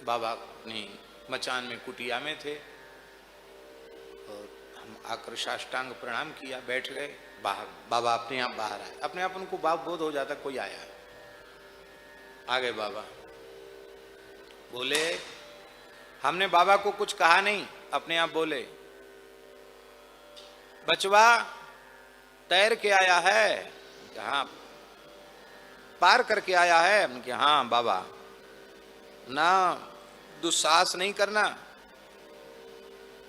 बाबा अपनी मचान में कुटिया में थे और हम आकर साष्टांग प्रणाम किया, बैठ गए। बाबा अपने आप बाहर आए, अपने आप उनको भाव बोध हो जाता कोई आया है। आ गए बाबा, बोले हमने बाबा को कुछ कहा नहीं, अपने आप बोले बचवा तैर के आया है? हाँ। पार करके आया है? हमने कहा हाँ बाबा। ना दुस्साहस नहीं करना,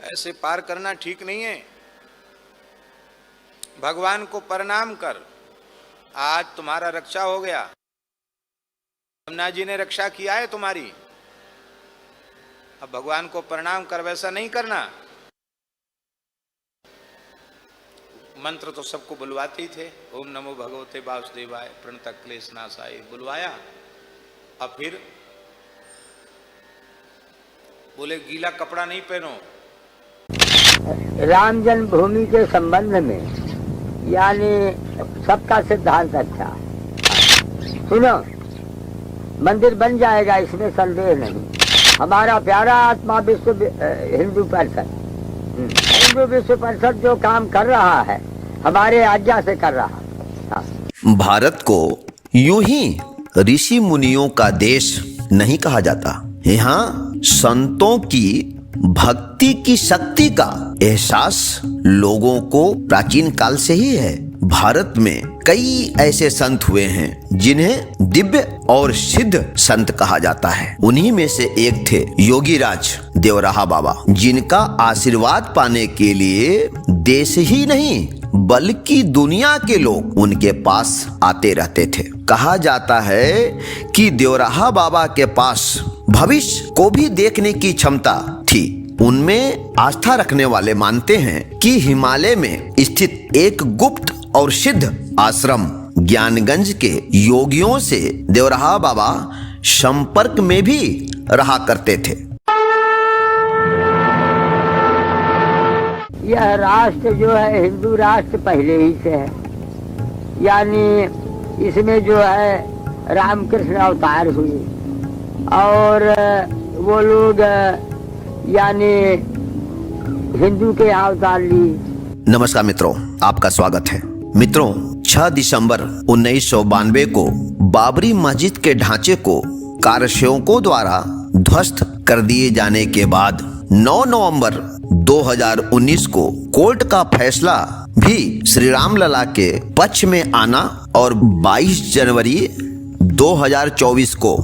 ऐसे पार करना ठीक नहीं है। भगवान को प्रणाम कर, आज तुम्हारा रक्षा हो गया। यमुना जी ने रक्षा किया है तुम्हारी, अब भगवान को प्रणाम कर, वैसा नहीं करना। मंत्र तो सबको बुलवाते ही थे, ओम नमो भगवते वासुदेवाय प्रणत क्लेश नाशाय बुलवाया। अब फिर बोले गीला कपड़ा नहीं पहनो। राम जन्मभूमि के संबंध में यानी सबका सिद्धांत अच्छा। सुनो, मंदिर बन जाएगा, इसमें संदेह नहीं। हमारा प्यारा आत्मा विश्व हिंदू परिषद, हिंदू विश्व परिषद जो काम कर रहा है हमारे आज्ञा से कर रहा है। भारत को यूं ही ऋषि मुनियों का देश नहीं कहा जाता। यहाँ संतों की भक्ति की शक्ति का एहसास लोगों को प्राचीन काल से ही है। भारत में कई ऐसे संत हुए हैं जिन्हें दिव्य और सिद्ध संत कहा जाता है। उन्हीं में से एक थे योगीराज देवराहा बाबा, जिनका आशीर्वाद पाने के लिए देश ही नहीं बल्कि दुनिया के लोग उनके पास आते रहते थे। कहा जाता है कि देवराहा बाबा के पास भविष्य को भी देखने की क्षमता थी। उनमें आस्था रखने वाले मानते हैं कि हिमालय में स्थित एक गुप्त और सिद्ध आश्रम ज्ञानगंज के योगियों से देवराहा बाबा संपर्क में भी रहा करते थे। यह राष्ट्र जो है हिंदू राष्ट्र पहले ही से है, यानी इसमें जो है रामकृष्ण अवतार हुए और वो लोग यानी हिंदू के अवतार ली। नमस्कार मित्रों, आपका स्वागत है। मित्रों, 6 दिसंबर 1992 को बाबरी मस्जिद के ढांचे को कारसेवकों द्वारा ध्वस्त कर दिए जाने के बाद 9 नवंबर 2019 को कोर्ट का फैसला भी श्री राम लला के पक्ष में आना और 22 जनवरी 2024 को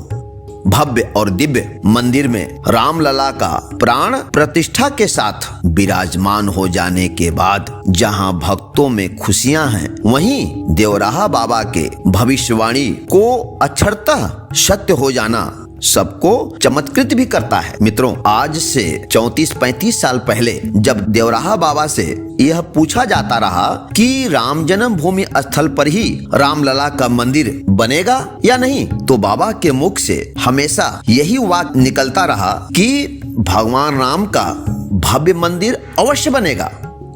भव्य और दिव्य मंदिर में रामलला का प्राण प्रतिष्ठा के साथ विराजमान हो जाने के बाद जहां भक्तों में खुशियां हैं, वहीं देवराहा बाबा के भविष्यवाणी को अक्षरतः सत्य हो जाना सबको चमत्कृत भी करता है। मित्रों, आज से 34-35 साल पहले जब देवराहा बाबा से यह पूछा जाता रहा कि राम जन्मभूमि स्थल पर ही रामलला का मंदिर बनेगा या नहीं, तो बाबा के मुख से हमेशा यही वाक्य निकलता रहा कि भगवान राम का भव्य मंदिर अवश्य बनेगा,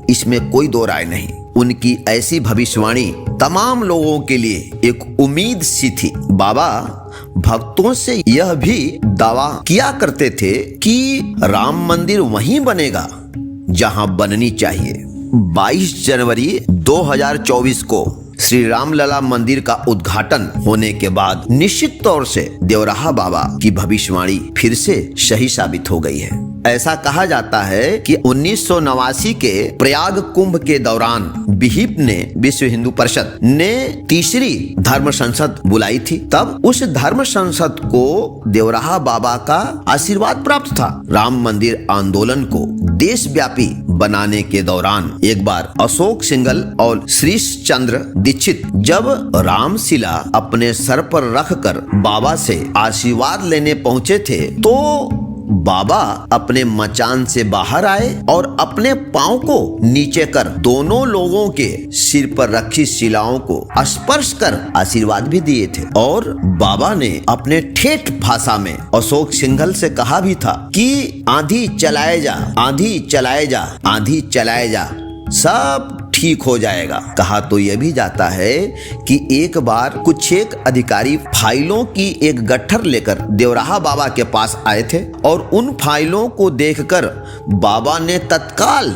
इसमें कोई दो राय नहीं। उनकी ऐसी भविष्यवाणी तमाम लोगों के लिए एक उम्मीद सी थी। बाबा भक्तों से यह भी दावा किया करते थे कि राम मंदिर वहीं बनेगा जहां बननी चाहिए। 22 जनवरी 2024 को श्री रामलला मंदिर का उद्घाटन होने के बाद निश्चित तौर से देवराहा बाबा की भविष्यवाणी फिर से सही साबित हो गई है। ऐसा कहा जाता है कि 1989 के प्रयाग कुंभ के दौरान विहिप ने विश्व हिंदू परिषद ने तीसरी धर्म संसद बुलाई थी। तब उस धर्म संसद को देवराहा बाबा का आशीर्वाद प्राप्त था। राम मंदिर आंदोलन को देशव्यापी बनाने के दौरान एक बार अशोक सिंघल और श्रीश चंद्र दीक्षित जब रामशिला अपने सर पर रखकर बाबा से आशीर्वाद लेने पहुंचे थे, तो बाबा अपने मचान से बाहर आए और अपने पांव को नीचे कर दोनों लोगों के सिर पर रखी शिलाओं को स्पर्श कर आशीर्वाद भी दिए थे। और बाबा ने अपने ठेठ भाषा में अशोक सिंघल से कहा भी था कि आंधी चलाए जा, आंधी चलाए जा, आंधी चलाए जा। सब ठीक हो जाएगा। कहा तो यह भी जाता है कि एक बार कुछ एक अधिकारी फाइलों की एक गट्ठर लेकर देवराहा बाबा के पास आए थे और उन फाइलों को देखकर बाबा ने तत्काल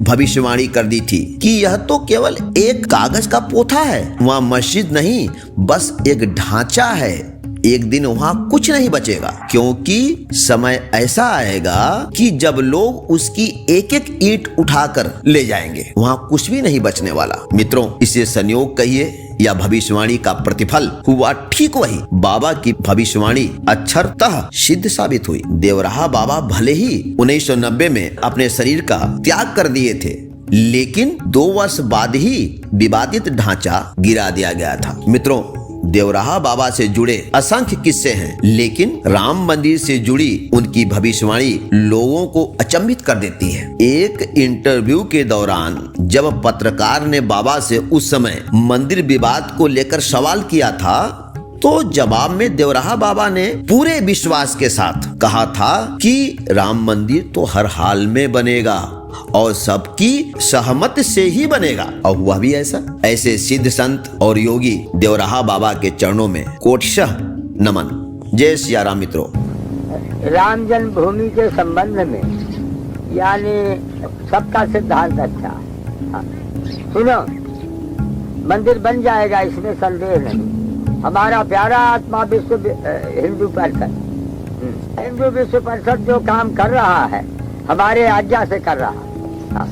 भविष्यवाणी कर दी थी कि यह तो केवल एक कागज का पोथा है, वहाँ मस्जिद नहीं बस एक ढांचा है। एक दिन वहाँ कुछ नहीं बचेगा, क्योंकि समय ऐसा आएगा कि जब लोग उसकी एक एक ईंट उठाकर ले जाएंगे, वहाँ कुछ भी नहीं बचने वाला। मित्रों, इसे संयोग कहिए या भविष्यवाणी का प्रतिफल हुआ ठीक वही। बाबा की भविष्यवाणी अक्षरतः सिद्ध साबित हुई। देवराहा बाबा भले ही 1990 में अपने शरीर का त्याग कर दिए थे, लेकिन 2 वर्ष बाद ही विवादित ढांचा गिरा दिया गया था। मित्रों, देवराहा बाबा से जुड़े असंख्य किस्से हैं, लेकिन राम मंदिर से जुड़ी उनकी भविष्यवाणी लोगों को अचंभित कर देती है। एक इंटरव्यू के दौरान जब पत्रकार ने बाबा से उस समय मंदिर विवाद को लेकर सवाल किया था, तो जवाब में देवराहा बाबा ने पूरे विश्वास के साथ कहा था कि राम मंदिर तो हर हाल में बनेगा और सबकी सहमति से ही बनेगा, और हुआ भी ऐसा। ऐसे सिद्ध संत और योगी देवराहा बाबा के चरणों में कोटिशः नमन। जय सिया राम। मित्रों, राम जन्मभूमि के संबंध में यानी सबका सिद्धांत अच्छा। हाँ, सुनो, मंदिर बन जाएगा इसमें संदेह नहीं। हमारा प्यारा आत्मा विश्व हिंदू परिषद जो काम कर रहा है हमारे आज्ञा से कर रहा है। हाँ।